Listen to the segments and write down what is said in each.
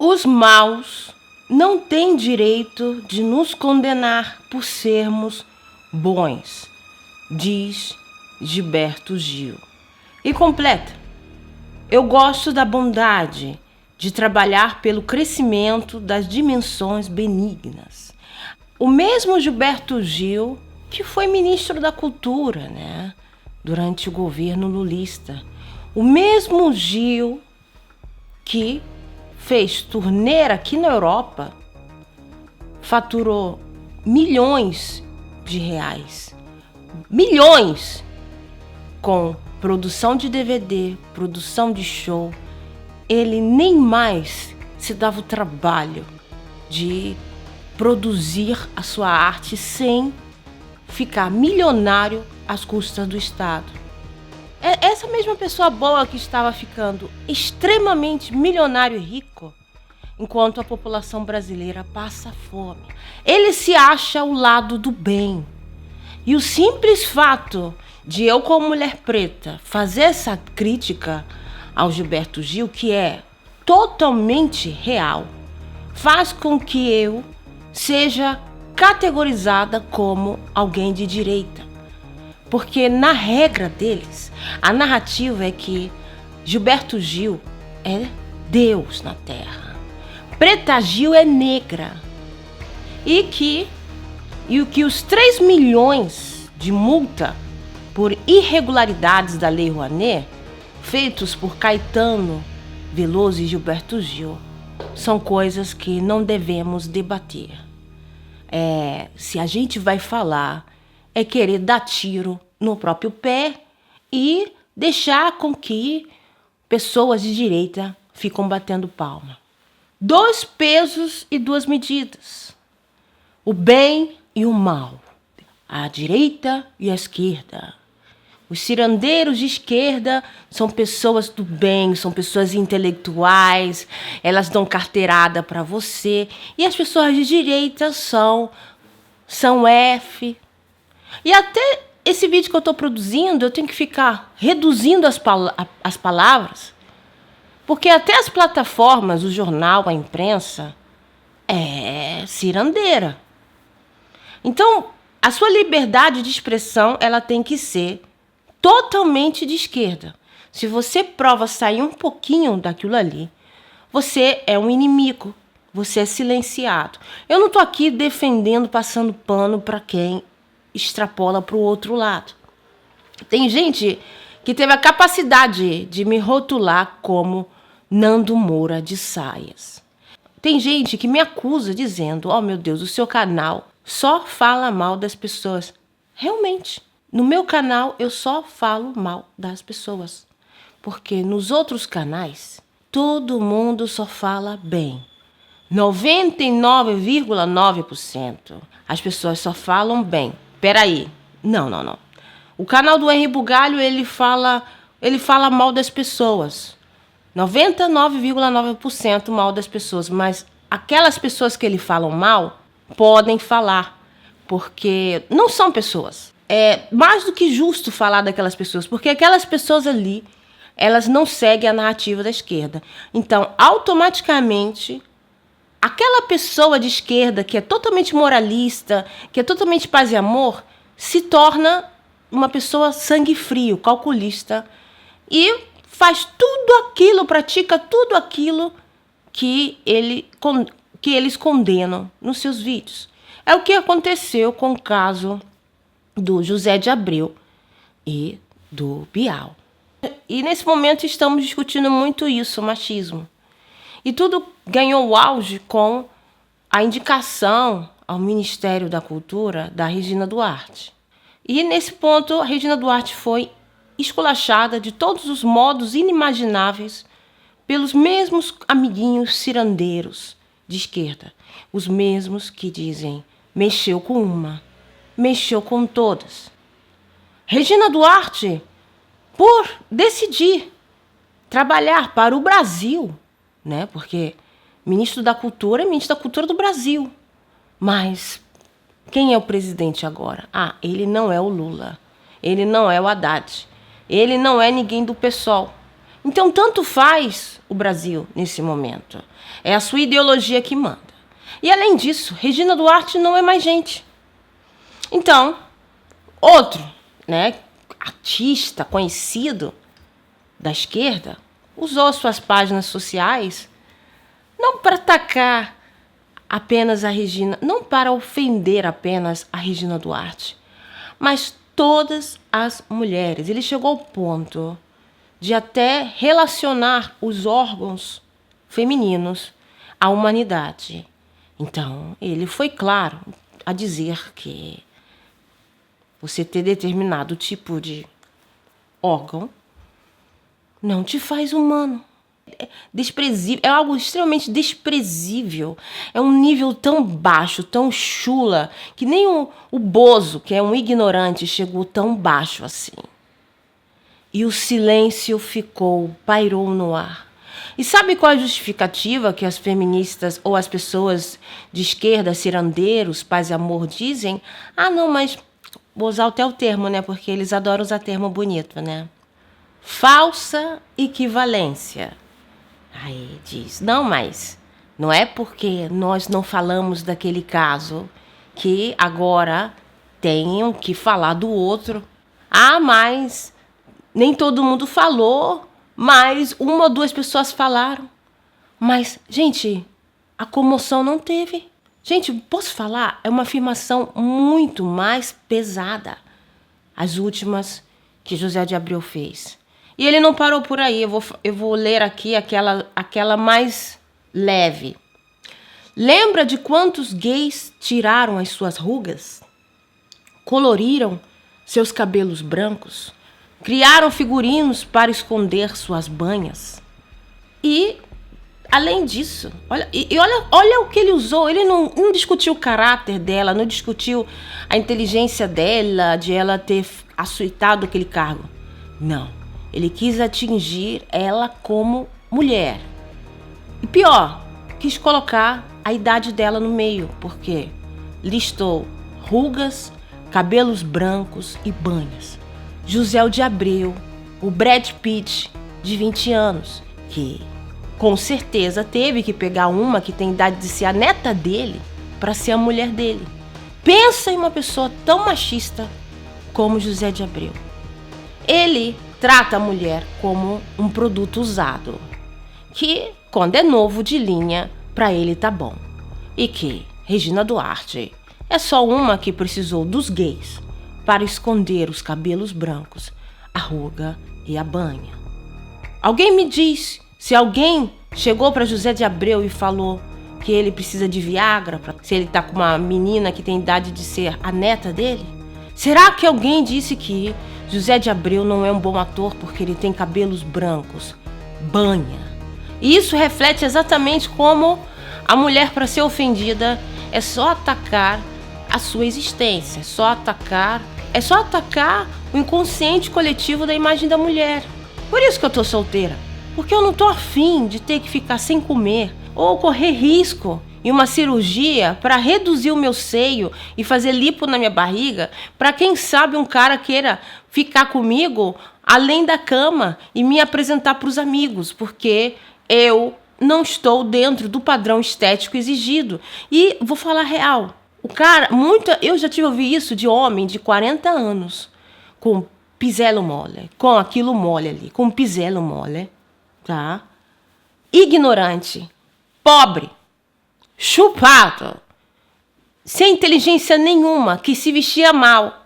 Os maus não têm direito de nos condenar por sermos bons, diz Gilberto Gil. E completa: eu gosto da bondade de trabalhar pelo crescimento das dimensões benignas. O mesmo Gilberto Gil, que foi ministro da Cultura, né, durante o governo lulista. O mesmo Gil que fez turnê aqui na Europa, faturou milhões de reais. Milhões! Com produção de DVD, produção de show. Ele nem mais se dava o trabalho de produzir a sua arte sem ficar milionário às custas do Estado. Essa mesma pessoa boa que estava ficando extremamente milionário e rico, enquanto a população brasileira passa fome. Ele se acha ao lado do bem. E o simples fato de eu, como mulher preta, fazer essa crítica ao Gilberto Gil, que é totalmente real, faz com que eu seja categorizada como alguém de direita. Porque na regra deles, a narrativa é que Gilberto Gil é Deus na Terra. Preta Gil é negra. E que os 3 milhões de multa por irregularidades da Lei Rouanet, feitos por Caetano Veloso e Gilberto Gil, são coisas que não devemos debater. Se a gente vai falar, é querer dar tiro no próprio pé e deixar com que pessoas de direita ficam batendo palma. 2 pesos e 2 medidas. O bem e o mal. A direita e a esquerda. Os cirandeiros de esquerda são pessoas do bem, são pessoas intelectuais, elas dão carteirada para você. E as pessoas de direita são F. E até esse vídeo que eu estou produzindo, eu tenho que ficar reduzindo as palavras, porque até as plataformas, o jornal, a imprensa, é cirandeira. Então, a sua liberdade de expressão, ela tem que ser totalmente de esquerda. Se você prova sair um pouquinho daquilo ali, você é um inimigo, você é silenciado. Eu não estou aqui defendendo, passando pano para quem extrapola para o outro lado. Tem gente que teve a capacidade de me rotular como Nando Moura de saias. Tem gente que me acusa dizendo: oh meu Deus, o seu canal só fala mal das pessoas. Realmente, no meu canal eu só falo mal das pessoas. Porque nos outros canais, todo mundo só fala bem. 99,9% as pessoas só falam bem. Peraí, não. O canal do Henri Bugalho, ele fala mal das pessoas. 99,9% mal das pessoas. Mas aquelas pessoas que ele falam mal, podem falar. Porque não são pessoas. É mais do que justo falar daquelas pessoas. Porque aquelas pessoas ali, elas não seguem a narrativa da esquerda. Então, automaticamente, aquela pessoa de esquerda que é totalmente moralista, que é totalmente paz e amor, se torna uma pessoa sangue frio, calculista, e faz tudo aquilo, pratica tudo aquilo que eles condenam nos seus vídeos. É o que aconteceu com o caso do José de Abreu e do Bial. E nesse momento estamos discutindo muito isso, o machismo. E tudo ganhou auge com a indicação ao Ministério da Cultura da Regina Duarte. E nesse ponto, a Regina Duarte foi esculachada de todos os modos inimagináveis pelos mesmos amiguinhos cirandeiros de esquerda. Os mesmos que dizem: mexeu com uma, mexeu com todas. Regina Duarte, por decidir trabalhar para o Brasil, né? Porque ministro da Cultura é ministro da Cultura do Brasil. Mas quem é o presidente agora? Ele não é o Lula. Ele não é o Haddad. Ele não é ninguém do PSOL. Então, tanto faz o Brasil nesse momento. É a sua ideologia que manda. E, além disso, Regina Duarte não é mais gente. Então, outro, né, artista conhecido da esquerda usou suas páginas sociais não para atacar apenas a Regina, não para ofender apenas a Regina Duarte, mas todas as mulheres. Ele chegou ao ponto de até relacionar os órgãos femininos à humanidade. Então, ele foi claro a dizer que você ter determinado tipo de órgão não te faz humano. É desprezível, é algo extremamente desprezível. É um nível tão baixo, tão chula, que nem o Bozo, que é um ignorante, chegou tão baixo assim. E o silêncio pairou no ar. E sabe qual é a justificativa que as feministas ou as pessoas de esquerda, cirandeiros, paz e amor, dizem? Ah, não, mas vou usar até o termo, né? Porque eles adoram usar termo bonito, né? Falsa equivalência. Aí diz, não, mas não é porque nós não falamos daquele caso que agora tenham que falar do outro. Ah, mas nem todo mundo falou, mas uma ou duas pessoas falaram. Mas, gente, a comoção não teve. Gente, posso falar? É uma afirmação muito mais pesada. As últimas que José de Abreu fez. E ele não parou por aí. Eu vou ler aqui aquela mais leve. Lembra de quantos gays tiraram as suas rugas? Coloriram seus cabelos brancos? Criaram figurinos para esconder suas banhas? E, além disso, olha o que ele usou. Ele não discutiu o caráter dela, não discutiu a inteligência dela, de ela ter aceitado aquele cargo. Não. Ele quis atingir ela como mulher. E pior, quis colocar a idade dela no meio, porque listou rugas, cabelos brancos e banhas. José de Abreu, o Brad Pitt de 20 anos, que com certeza teve que pegar uma que tem idade de ser a neta dele para ser a mulher dele. Pensa em uma pessoa tão machista como José de Abreu. Ele trata a mulher como um produto usado, que quando é novo de linha, para ele tá bom. E que Regina Duarte é só uma que precisou dos gays para esconder os cabelos brancos, a ruga e a banha. Alguém me diz se alguém chegou para José de Abreu e falou que ele precisa de Viagra, se ele tá com uma menina que tem idade de ser a neta dele? Será que alguém disse que José de Abreu não é um bom ator porque ele tem cabelos brancos, banha? E isso reflete exatamente como a mulher, para ser ofendida, é só atacar a sua existência, é só atacar o inconsciente coletivo da imagem da mulher. Por isso que eu tô solteira, porque eu não tô afim de ter que ficar sem comer ou correr risco em uma cirurgia para reduzir o meu seio e fazer lipo na minha barriga, para quem sabe um cara queira ficar comigo além da cama e me apresentar para os amigos, porque eu não estou dentro do padrão estético exigido. E vou falar real, o cara, eu já tive ouvido isso de homem de 40 anos, com pisello mole, com aquilo mole ali, com pisello mole, tá? Ignorante, pobre, chupado, sem inteligência nenhuma, que se vestia mal.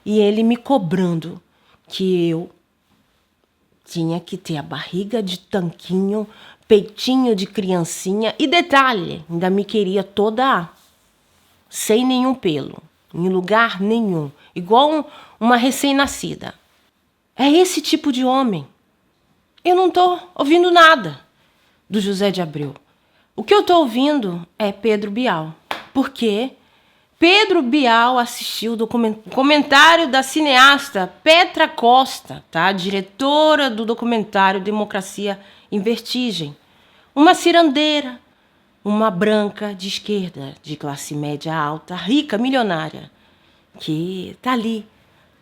E ele me cobrando que eu tinha que ter a barriga de tanquinho, peitinho de criancinha. E detalhe, ainda me queria toda sem nenhum pelo, em lugar nenhum, igual uma recém-nascida. É esse tipo de homem. Eu não estou ouvindo nada do José de Abreu. O que eu estou ouvindo é Pedro Bial, porque Pedro Bial assistiu o documentário da cineasta Petra Costa, tá? Diretora do documentário Democracia em Vertigem. Uma cirandeira, uma branca de esquerda, de classe média alta, rica, milionária, que está ali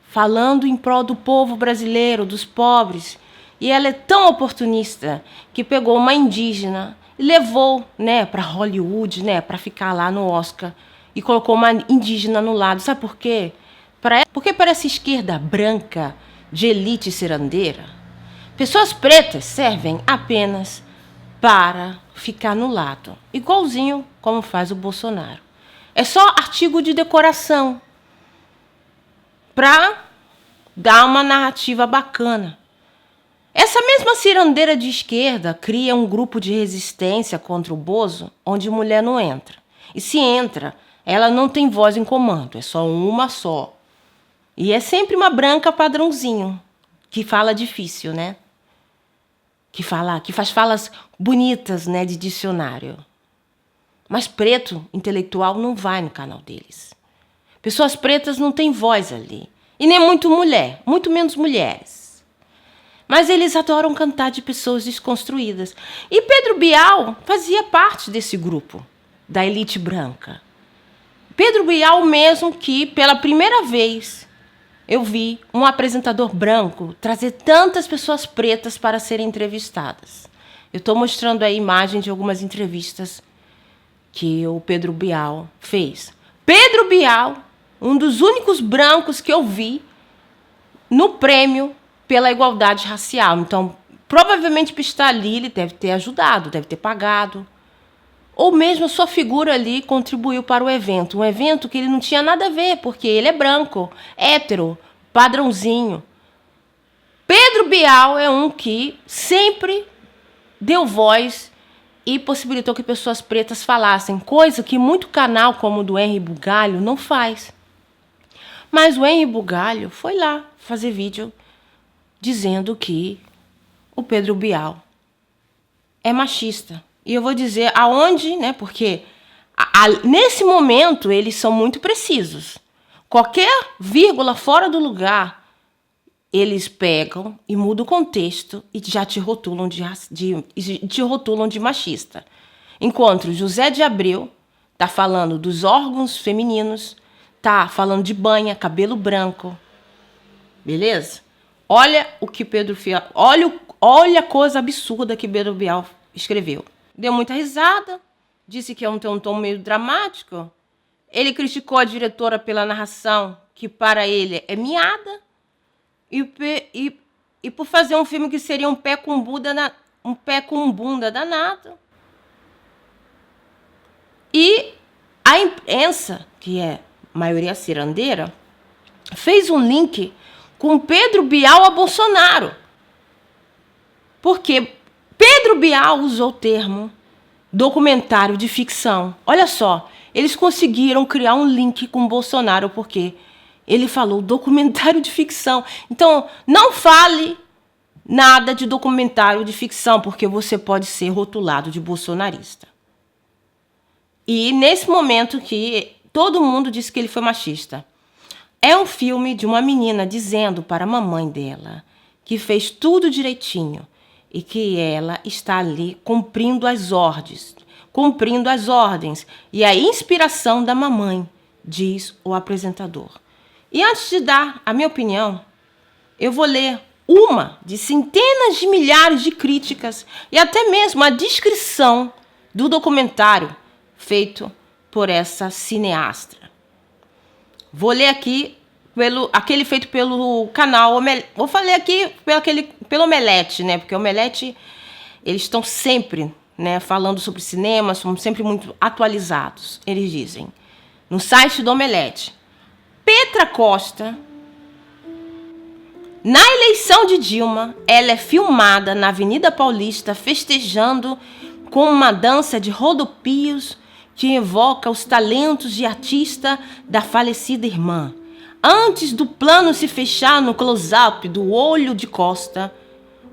falando em prol do povo brasileiro, dos pobres, E ela é tão oportunista que pegou uma indígena e levou, né, para Hollywood, né, para ficar lá no Oscar, e colocou uma indígena no lado. Sabe por quê? Porque para essa esquerda branca de elite cirandeira, pessoas pretas servem apenas para ficar no lado, igualzinho como faz o Bolsonaro. É só artigo de decoração para dar uma narrativa bacana. Essa mesma cirandeira de esquerda cria um grupo de resistência contra o Bozo, onde mulher não entra. E se entra, ela não tem voz em comando, é só uma só. E é sempre uma branca padrãozinho, que fala difícil, né? Que faz falas bonitas, né, de dicionário. Mas preto, intelectual, não vai no canal deles. Pessoas pretas não têm voz ali. E nem muito mulher, muito menos mulheres. Mas eles adoram cantar de pessoas desconstruídas. E Pedro Bial fazia parte desse grupo, da elite branca. Pedro Bial mesmo que, pela primeira vez, eu vi um apresentador branco trazer tantas pessoas pretas para serem entrevistadas. Eu estou mostrando aí imagem de algumas entrevistas que o Pedro Bial fez. Pedro Bial, um dos únicos brancos que eu vi no prêmio pela igualdade racial. Então, provavelmente para estar ali, ele deve ter ajudado, deve ter pagado. Ou mesmo a sua figura ali contribuiu para o evento. Um evento que ele não tinha nada a ver, porque ele é branco, hétero, padrãozinho. Pedro Bial é um que sempre deu voz e possibilitou que pessoas pretas falassem, coisa que muito canal como o do Henry Bugalho não faz. Mas o Henry Bugalho foi lá fazer vídeo dizendo que o Pedro Bial é machista. E eu vou dizer aonde, né? Porque nesse momento eles são muito precisos. Qualquer vírgula fora do lugar, eles pegam e mudam o contexto e já te rotulam de machista. Enquanto José de Abreu tá falando dos órgãos femininos, tá falando de banha, cabelo branco. Beleza? Olha o que Pedro Bial, olha a coisa absurda que Pedro Bial escreveu. Deu muita risada, disse que tem um tom meio dramático. Ele criticou a diretora pela narração, que para ele é miada. E por fazer um filme que seria um pé com bunda danado. E a imprensa, que é maioria cirandeira, fez um link com Pedro Bial a Bolsonaro. Porque Pedro Bial usou o termo documentário de ficção. Olha só, eles conseguiram criar um link com Bolsonaro, porque ele falou documentário de ficção. Então, não fale nada de documentário de ficção, porque você pode ser rotulado de bolsonarista. E nesse momento que todo mundo disse que ele foi machista. É um filme de uma menina dizendo para a mamãe dela que fez tudo direitinho e que ela está ali cumprindo as ordens. E a inspiração da mamãe, diz o apresentador. E antes de dar a minha opinião, eu vou ler uma de centenas de milhares de críticas e até mesmo a descrição do documentário feito por essa cineasta. Vou ler aqui aquele feito pelo canal Omelete. Vou falar aqui pelo Omelete, né? Porque o Omelete, eles estão sempre, né, falando sobre cinema, são sempre muito atualizados. Eles dizem, no site do Omelete, Petra Costa, na eleição de Dilma, ela é filmada na Avenida Paulista festejando com uma dança de rodopios que evoca os talentos de artista da falecida irmã. Antes do plano se fechar no close-up do olho de Costa,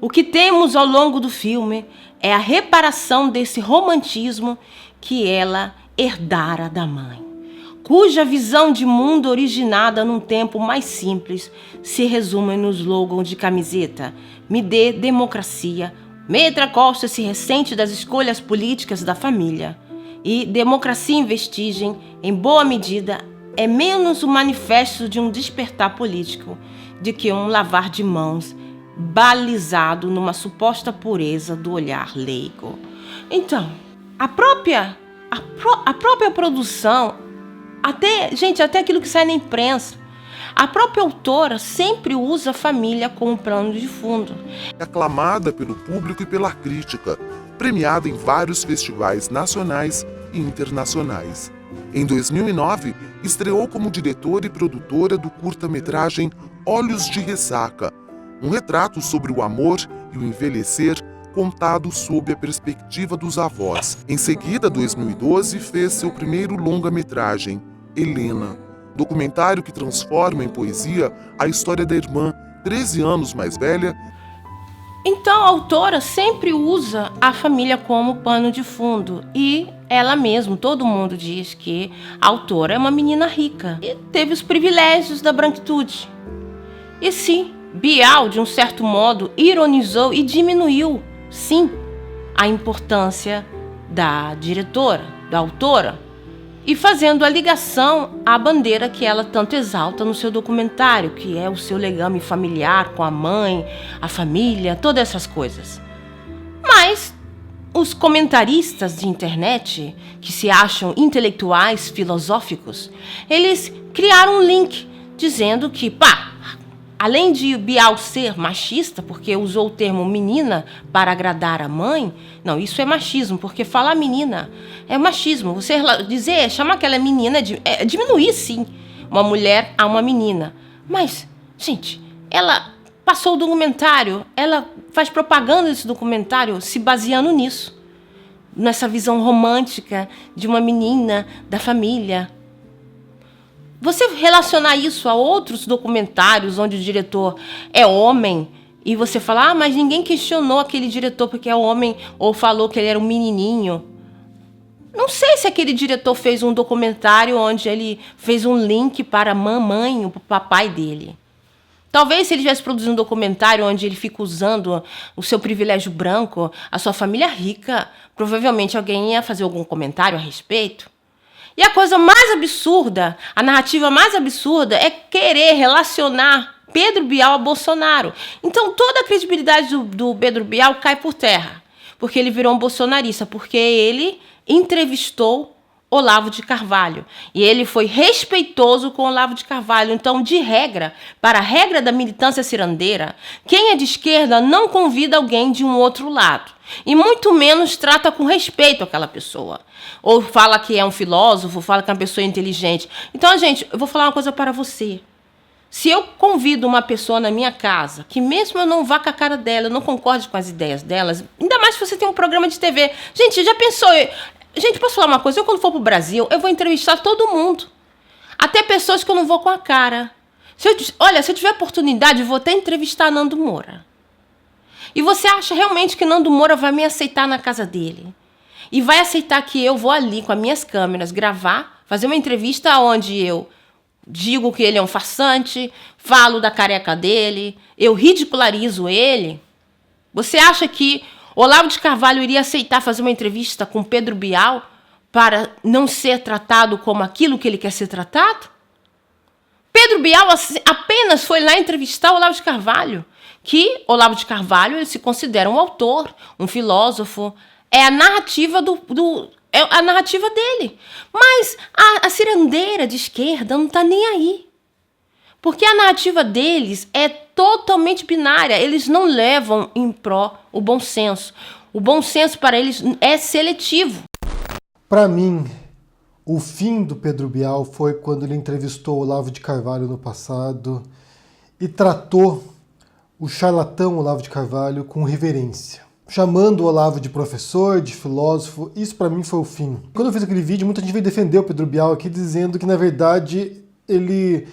o que temos ao longo do filme é a reparação desse romantismo que ela herdara da mãe, cuja visão de mundo originada num tempo mais simples se resume no slogan de camiseta: me dê democracia. Petra Costa se ressente das escolhas políticas da família. E Democracia em Vestigem, em boa medida, é menos o manifesto de um despertar político do que um lavar de mãos balizado numa suposta pureza do olhar leigo. Então, a própria produção, até aquilo que sai na imprensa, a própria autora sempre usa a família como plano de fundo. Aclamada pelo público e pela crítica, premiada em vários festivais nacionais e internacionais. Em 2009, estreou como diretora e produtora do curta-metragem Olhos de Ressaca, um retrato sobre o amor e o envelhecer contado sob a perspectiva dos avós. Em seguida, 2012, fez seu primeiro longa-metragem, Helena, documentário que transforma em poesia a história da irmã, 13 anos mais velha. Então a autora sempre usa a família como pano de fundo e ela mesma, todo mundo diz que a autora é uma menina rica e teve os privilégios da branquitude. E sim, Bial, de um certo modo, ironizou e diminuiu, sim, a importância da diretora, da autora, e fazendo a ligação à bandeira que ela tanto exalta no seu documentário, que é o seu legame familiar com a mãe, a família, todas essas coisas. Mas os comentaristas de internet, que se acham intelectuais filosóficos, eles criaram um link dizendo que, além de Bial ser machista, porque usou o termo menina para agradar a mãe, não, isso é machismo, porque falar menina é machismo. Você chamar aquela menina, diminuir sim uma mulher a uma menina. Mas, gente, ela passou o documentário, ela faz propaganda desse documentário se baseando nisso, nessa visão romântica de uma menina, da família. Você relacionar isso a outros documentários onde o diretor é homem e você fala, mas ninguém questionou aquele diretor porque é homem ou falou que ele era um menininho. Não sei se aquele diretor fez um documentário onde ele fez um link para a mamãe ou para o papai dele. Talvez se ele estivesse produzindo um documentário onde ele fica usando o seu privilégio branco, a sua família rica, provavelmente alguém ia fazer algum comentário a respeito. E a coisa mais absurda, a narrativa mais absurda é querer relacionar Pedro Bial a Bolsonaro. Então toda a credibilidade do Pedro Bial cai por terra, porque ele virou um bolsonarista, porque ele entrevistou Olavo de Carvalho. E ele foi respeitoso com Olavo de Carvalho. Então, de regra, para a regra da militância cirandeira, quem é de esquerda não convida alguém de um outro lado. E muito menos trata com respeito aquela pessoa. Ou fala que é um filósofo, fala que é uma pessoa inteligente. Então, gente, eu vou falar uma coisa para você. Se eu convido uma pessoa na minha casa, que mesmo eu não vá com a cara dela, eu não concorde com as ideias delas, ainda mais se você tem um programa de TV. Gente, já pensou... Gente, posso falar uma coisa? Eu, quando for pro Brasil, eu vou entrevistar todo mundo. Até pessoas que eu não vou com a cara. Se eu tiver oportunidade, eu vou até entrevistar Nando Moura. E você acha realmente que Nando Moura vai me aceitar na casa dele? E vai aceitar que eu vou ali com as minhas câmeras gravar, fazer uma entrevista onde eu digo que ele é um farsante, falo da careca dele, eu ridicularizo ele? Você acha que Olavo de Carvalho iria aceitar fazer uma entrevista com Pedro Bial para não ser tratado como aquilo que ele quer ser tratado? Pedro Bial apenas foi lá entrevistar Olavo de Carvalho, que Olavo de Carvalho ele se considera um autor, um filósofo. É a narrativa é a narrativa dele. Mas a cirandeira de esquerda não está nem aí. Porque a narrativa deles é totalmente binária. Eles não levam em pró o bom senso. O bom senso para eles é seletivo. Para mim, o fim do Pedro Bial foi quando ele entrevistou Olavo de Carvalho no passado e tratou o charlatão Olavo de Carvalho com reverência, chamando o Olavo de professor, de filósofo. Isso para mim foi o fim. Quando eu fiz aquele vídeo, muita gente veio defender o Pedro Bial aqui, dizendo que na verdade ele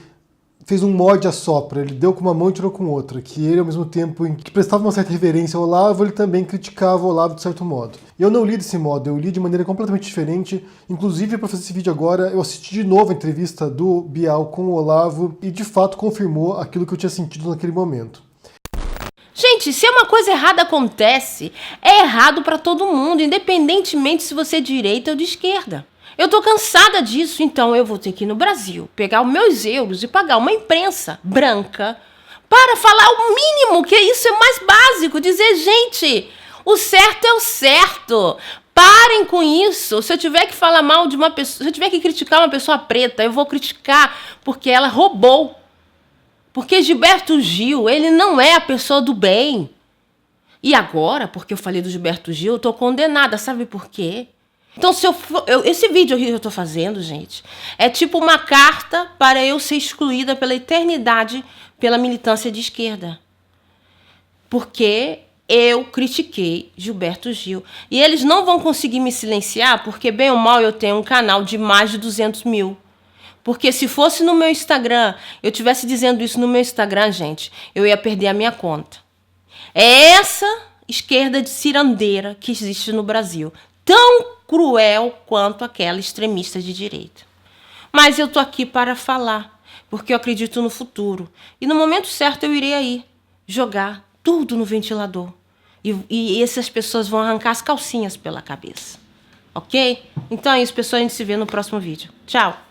fez um morde-a-sopra, ele deu com uma mão e tirou com outra, que ele ao mesmo tempo em que prestava uma certa reverência ao Olavo, ele também criticava o Olavo de certo modo. E eu não li desse modo, eu li de maneira completamente diferente, inclusive para fazer esse vídeo agora, eu assisti de novo a entrevista do Bial com o Olavo e de fato confirmou aquilo que eu tinha sentido naquele momento. Gente, se uma coisa errada acontece, é errado para todo mundo, independentemente se você é de direita ou de esquerda. Eu tô cansada disso, então eu vou ter que ir no Brasil, pegar os meus euros e pagar uma imprensa branca para falar o mínimo, que isso é mais básico, dizer, gente, o certo é o certo. Parem com isso. Se eu tiver que falar mal de uma pessoa, se eu tiver que criticar uma pessoa preta, eu vou criticar porque ela roubou. Porque Gilberto Gil, ele não é a pessoa do bem. E agora, porque eu falei do Gilberto Gil, eu tô condenada. Sabe por quê? Então, se esse vídeo aqui que eu tô fazendo, gente, é tipo uma carta para eu ser excluída pela eternidade pela militância de esquerda. Porque eu critiquei Gilberto Gil. E eles não vão conseguir me silenciar, porque bem ou mal eu tenho um canal de mais de 200 mil. Porque se fosse no meu Instagram, eu tivesse dizendo isso no meu Instagram, gente, eu ia perder a minha conta. É essa esquerda de cirandeira que existe no Brasil. Tão cruel quanto aquela extremista de direita. Mas eu tô aqui para falar, porque eu acredito no futuro. E no momento certo eu irei aí jogar tudo no ventilador. E essas pessoas vão arrancar as calcinhas pela cabeça. Ok? Então é isso, pessoal. A gente se vê no próximo vídeo. Tchau!